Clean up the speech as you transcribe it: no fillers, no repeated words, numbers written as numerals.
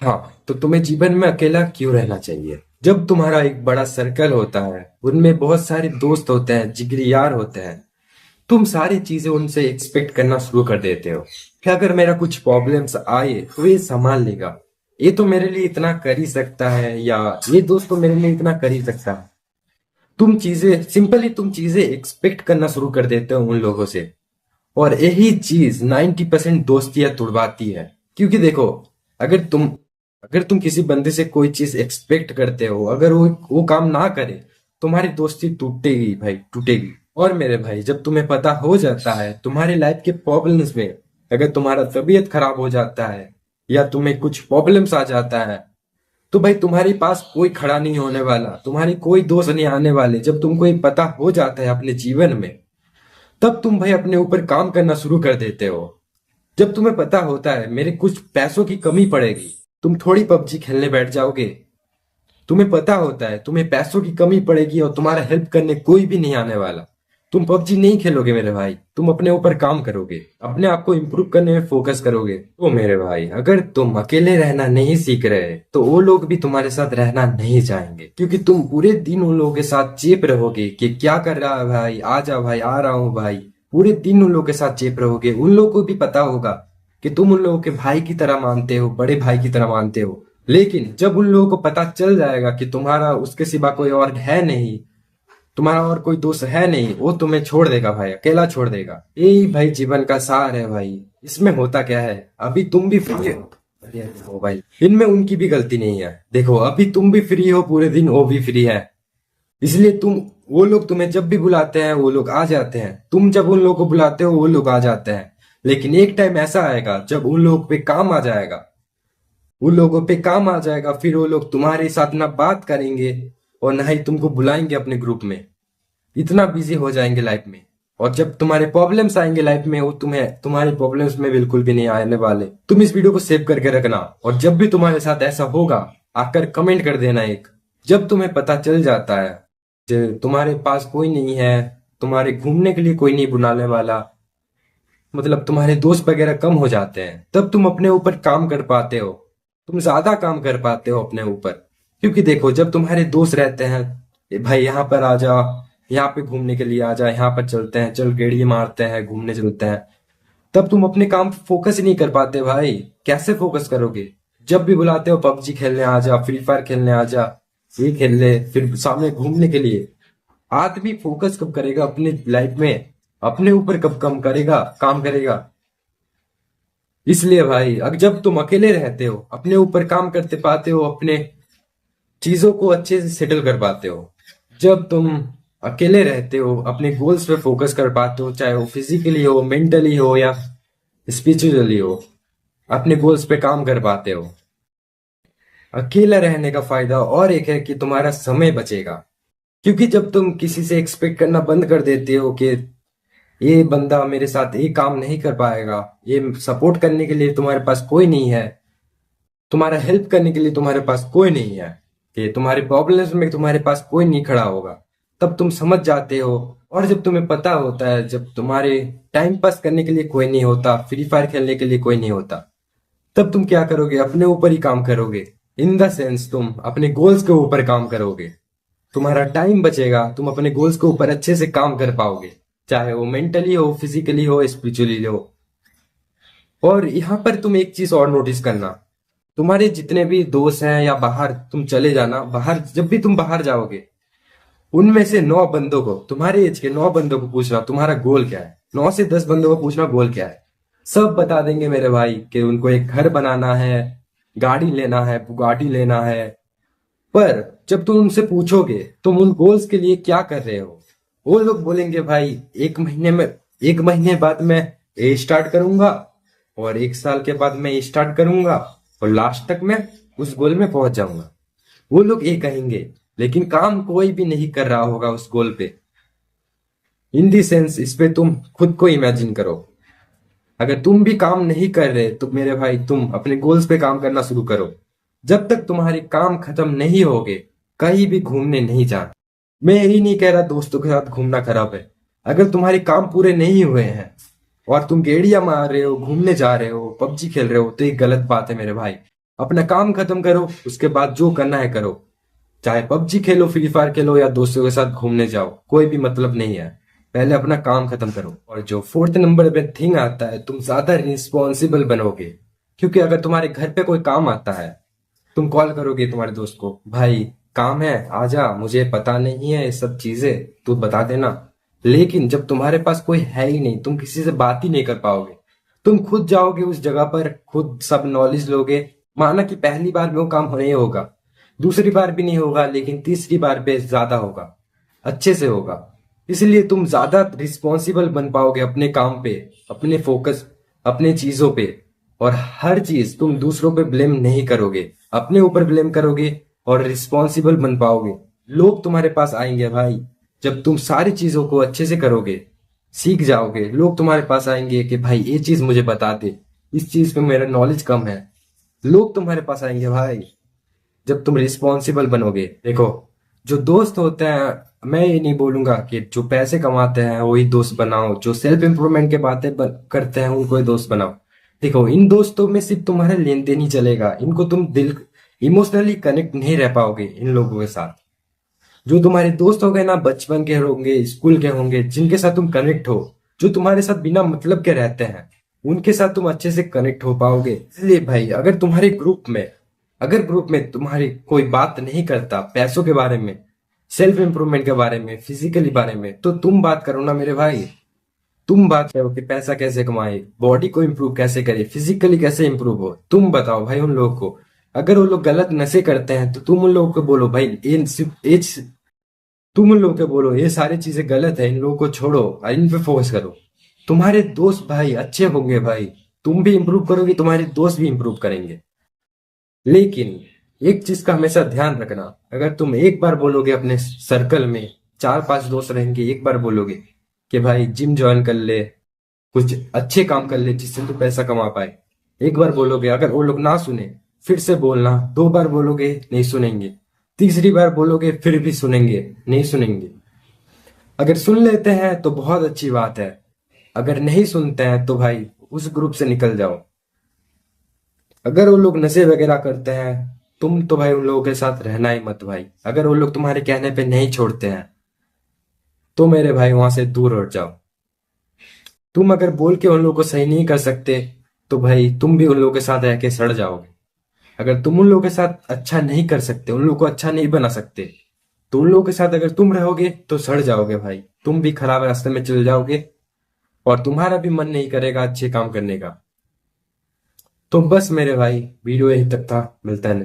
हाँ, तो तुम्हें जीवन में अकेला क्यों रहना चाहिए? जब तुम्हारा एक बड़ा सर्कल होता है, उनमें बहुत सारे दोस्त होते हैं, जिगरी यार होते हैं, तुम सारी चीजें उनसे एक्सपेक्ट करना शुरू कर देते हो कि अगर मेरा कुछ प्रॉब्लम्स आए तो ये संभाल लेगा, ये तो मेरे लिए इतना कर ही सकता है, या ये दोस्त तो मेरे लिए इतना कर ही सकता है। तुम चीजें एक्सपेक्ट करना शुरू कर देते हो उन लोगों से। और यही चीज 90% दोस्तियां तुड़वाती है। क्योंकि देखो, अगर तुम अगर तुम किसी बंदे से कोई चीज एक्सपेक्ट करते हो, अगर वो काम ना करे, तुम्हारी दोस्ती टूटेगी भाई, टूटेगी। और मेरे भाई, जब तुम्हें पता हो जाता है तुम्हारी लाइफ के प्रॉब्लम्स में, अगर तुम्हारा तबीयत खराब हो जाता है या तुम्हें कुछ प्रॉब्लम्स आ जाता है, तो भाई तुम्हारे पास कोई खड़ा नहीं होने वाला, तुम्हारी कोई दोस्त नहीं आने वाले। जब तुमको ये पता हो जाता है अपने जीवन में, तब तुम भाई अपने ऊपर काम करना शुरू कर देते हो। जब तुम्हें पता होता है मेरे कुछ पैसों की कमी पड़ेगी, तुम थोड़ी पबजी खेलने बैठ जाओगे। तुम्हें पता होता है तुम्हें पैसों की कमी पड़ेगी और तुम्हारा हेल्प करने कोई भी नहीं आने वाला, तुम पबजी नहीं खेलोगे मेरे भाई, तुम अपने ऊपर काम करोगे, अपने आप को इम्प्रूव करने में फोकस करोगे। तो मेरे भाई, अगर तुम अकेले रहना नहीं सीख रहे तो वो लोग भी तुम्हारे साथ रहना नहीं चाहेंगे, क्योंकि तुम पूरे दिन उन लोगों के साथ चेप रहोगे कि क्या कर रहा है भाई, आ जा भाई, आ रहा हूँ भाई। पूरे दिन उन लोगों के साथ चेप रहोगे। उन लोगों को भी पता होगा कि तुम उन लोगों के भाई की तरह मानते हो, बड़े भाई की तरह मानते हो। लेकिन जब उन लोगों को पता चल जाएगा कि तुम्हारा उसके सिवा कोई और है नहीं, तुम्हारा और कोई दोस्त है नहीं, वो तुम्हें छोड़ देगा भाई, अकेला छोड़ देगा। यही भाई जीवन का सार है भाई। इसमें होता क्या है, अभी तुम भी फ्री हो, अरे देखो भाई, इनमें उनकी भी गलती नहीं है। देखो, अभी तुम भी फ्री हो पूरे दिन, वो भी फ्री है, इसलिए वो लोग तुम्हें जब भी बुलाते हैं वो लोग आ जाते हैं, तुम जब उन लोगों को बुलाते हो वो लोग आ जाते हैं। लेकिन एक टाइम ऐसा आएगा जब उन लोगों पे काम आ जाएगा, फिर वो लोग तुम्हारे साथ ना बात करेंगे और ना ही तुमको बुलाएंगे अपने ग्रुप में। इतना बिजी हो जाएंगे लाइफ में। और जब तुम्हारे प्रॉब्लम्स आएंगे लाइफ में, वो तुम्हें तुम्हारे प्रॉब्लम्स में बिल्कुल भी नहीं आने वाले। तुम इस वीडियो को सेव करके रखना, और जब भी तुम्हारे साथ ऐसा होगा, आकर कमेंट कर देना एक। जब तुम्हें पता चल जाता है कि तुम्हारे पास कोई नहीं है, तुम्हारे घूमने के लिए कोई नहीं बुलाने वाला, मतलब तुम्हारे दोस्त वगैरह कम हो जाते हैं, तब तुम अपने ऊपर काम कर पाते हो। तुम ज्यादा काम कर पाते हो अपने ऊपर। क्योंकि देखो, जब तुम्हारे दोस्त रहते हैं, "ए भाई यहाँ पर आ जा, यहाँ पे घूमने के लिए आ जा, यहाँ पर चलते हैं, चल गेड़ी मारते हैं, घूमने चलते हैं", तब तुम अपने काम पे फोकस ही नहीं कर पाते भाई। कैसे फोकस करोगे? जब भी बुलाते हो पबजी खेलने आ जा, फ्री फायर खेलने आ जा, ये खेल ले, फिर सामने घूमने के लिए। आदमी फोकस कब करेगा अपनी लाइफ में? अपने ऊपर कब कम करेगा, काम करेगा? इसलिए भाई, अब जब तुम अकेले रहते हो, अपने ऊपर काम करते पाते हो, अपने चीजों को अच्छे से सेटल कर पाते हो। जब तुम अकेले रहते हो, अपने गोल्स पे फोकस कर पाते हो, चाहे वो फिजिकली हो, मेंटली हो, या स्पिरिचुअली हो, अपने गोल्स पे काम कर पाते हो। अकेला रहने का फायदा और एक है कि तुम्हारा समय बचेगा। क्योंकि जब तुम किसी से एक्सपेक्ट करना बंद कर देते हो कि ये बंदा मेरे साथ ये काम नहीं कर पाएगा, ये सपोर्ट करने के लिए तुम्हारे पास कोई नहीं है, तुम्हारा हेल्प करने के लिए तुम्हारे पास कोई नहीं है, कि तुम्हारे प्रॉब्लम्स में तुम्हारे पास कोई नहीं खड़ा होगा, तब तुम समझ जाते हो। और जब तुम्हें पता होता है, जब तुम्हारे टाइम पास करने के लिए कोई नहीं होता, फ्री फायर खेलने के लिए कोई नहीं होता, तब तुम क्या करोगे? अपने ऊपर ही काम करोगे। इन द सेंस, तुम अपने गोल्स के ऊपर काम करोगे। तुम्हारा टाइम बचेगा, तुम अपने गोल्स के ऊपर अच्छे से काम कर पाओगे, चाहे वो मेंटली हो, फिजिकली हो, स्पिरिचुअली हो। और यहाँ पर तुम एक चीज और नोटिस करना, तुम्हारे जितने भी दोस्त हैं या बाहर तुम चले जाना, बाहर जब भी तुम बाहर जाओगे, उनमें से 9 बंदों को, तुम्हारे एज के 9 बंदों को पूछना तुम्हारा गोल क्या है। 9 से 10 बंदों को पूछना गोल क्या है। सब बता देंगे मेरे भाई कि उनको एक घर बनाना है, गाड़ी लेना है, बुगाटी लेना है। पर जब तुम उनसे पूछोगे तुम उन गोल्स के लिए क्या कर रहे हो, वो लोग बोलेंगे भाई 1 महीने बाद मैं ये स्टार्ट करूंगा, और 1 साल के बाद मैं ये स्टार्ट करूंगा, और लास्ट तक मैं उस गोल में पहुंच जाऊंगा। वो लोग ये कहेंगे, लेकिन काम कोई भी नहीं कर रहा होगा उस गोल पे। इन दी सेंस, इस पे तुम खुद को इमेजिन करो। अगर तुम भी काम नहीं कर रहे तो मेरे भाई, तुम अपने गोल्स पे काम करना शुरू करो। जब तक तुम्हारे काम खत्म नहीं होगे, कहीं भी घूमने नहीं जाना। मैं यही नहीं कह रहा दोस्तों के साथ घूमना खराब है। अगर तुम्हारे काम पूरे नहीं हुए हैं और तुम गेड़िया मार रहे हो, घूमने जा रहे हो, पबजी खेल रहे हो, तो ये गलत बात है मेरे भाई। अपना काम खत्म करो, उसके बाद जो करना है करो। चाहे पबजी खेलो, फ्री फायर खेलो, या दोस्तों के साथ घूमने जाओ, कोई भी मतलब नहीं है। पहले अपना काम खत्म करो। और जो फोर्थ नंबर पे थिंग आता है, तुम ज्यादा रिस्पॉन्सिबल बनोगे। क्योंकि अगर तुम्हारे घर पे कोई काम आता है, तुम कॉल करोगे तुम्हारे दोस्त को, भाई काम है आजा, मुझे पता नहीं है ये सब चीजें, तू बता देना। लेकिन जब तुम्हारे पास कोई है ही नहीं, तुम किसी से बात ही नहीं कर पाओगे। तुम खुद जाओगे उस जगह पर, खुद सब नॉलेज लोगे। माना कि पहली बार में वो काम नहीं होगा, दूसरी बार भी नहीं होगा, लेकिन तीसरी बार पे ज्यादा होगा, अच्छे से होगा। इसलिए तुम ज्यादा रिस्पॉन्सिबल बन पाओगे अपने काम पे, अपने फोकस, अपने चीजों पे। और हर चीज तुम दूसरों पे ब्लेम नहीं करोगे, अपने ऊपर ब्लेम करोगे और रिस्पॉन्सिबल बन पाओगे। लोग तुम्हारे पास आएंगे भाई, जब तुम सारी चीजों को अच्छे से करोगे, सीख जाओगे। लोग तुम्हारे पास आएंगे कि भाई ये चीज मुझे बता दे, इस चीज पे मेरा नॉलेज कम है। लोग तुम्हारे पास आएंगे भाई, जब तुम रिस्पॉन्सिबल बनोगे। देखो, जो दोस्त होते हैं, मैं ये नहीं बोलूंगा कि जो पैसे कमाते हैं वही दोस्त बनाओ, जो सेल्फ इंप्रूवमेंट के बातें करते हैं उनको ही दोस्त बनाओ। देखो, इन दोस्तों में सिर्फ तुम्हारा लेन देन ही चलेगा, इनको तुम दिल इमोशनली कनेक्ट नहीं रह पाओगे इन लोगों के साथ। जो तुम्हारे दोस्त हो गए ना, बचपन के होंगे, स्कूल के होंगे, जिनके साथ तुम कनेक्ट हो, जो तुम्हारे साथ बिना मतलब के रहते हैं, उनके साथ तुम अच्छे से कनेक्ट हो पाओगे। इसलिए भाई, अगर ग्रुप में तुम्हारी कोई बात नहीं करता पैसों के बारे में, सेल्फ इंप्रूवमेंट के बारे में, फिजिकली बारे में, तो तुम बात करो ना मेरे भाई। तुम बात करो कि पैसा कैसे कमाए, बॉडी को इम्प्रूव कैसे करे, फिजिकली कैसे इम्प्रूव हो। तुम बताओ भाई उन लोगों को। अगर वो लोग गलत नशे करते हैं तो तुम उन लोगों को बोलो भाई, तुम उन लोगों को बोलो ये सारी चीजें गलत है, इन लोगों को छोड़ो और इन पे फोकस करो। तुम्हारे दोस्त भाई अच्छे होंगे भाई, तुम भी इम्प्रूव करोगे, तुम्हारे दोस्त भी इम्प्रूव करेंगे। लेकिन एक चीज का हमेशा ध्यान रखना, अगर तुम एक बार बोलोगे अपने सर्कल में, 4-5 दोस्त रहेंगे, एक बार बोलोगे कि भाई जिम ज्वाइन कर ले, कुछ अच्छे काम कर ले जिससे तू पैसा कमा पाए, एक बार बोलोगे, अगर वो लोग ना सुने, फिर से बोलना, 2 बार बोलोगे नहीं सुनेंगे, तीसरी बार बोलोगे फिर भी सुनेंगे नहीं सुनेंगे। अगर सुन लेते हैं तो बहुत अच्छी बात है, अगर नहीं सुनते हैं तो भाई उस ग्रुप से निकल जाओ। अगर वो लोग नशे वगैरह करते हैं, तुम तो भाई उन लोगों के साथ रहना ही मत भाई। अगर वो लोग तुम्हारे कहने पे नहीं छोड़ते हैं तो मेरे भाई वहां से दूर हट जाओ। तुम अगर बोल के उन लोगों को सही नहीं कर सकते तो भाई तुम भी उन लोगों के साथ रह के सड़ जाओगे। अगर तुम उन लोगों के साथ अच्छा नहीं कर सकते, उन लोगों को अच्छा नहीं बना सकते, तो उन लोगों के साथ अगर तुम रहोगे तो सड़ जाओगे भाई, तुम भी खराब रास्ते में चल जाओगे और तुम्हारा भी मन नहीं करेगा अच्छे काम करने का। तो बस मेरे भाई, वीडियो यही तक था, मिलता है next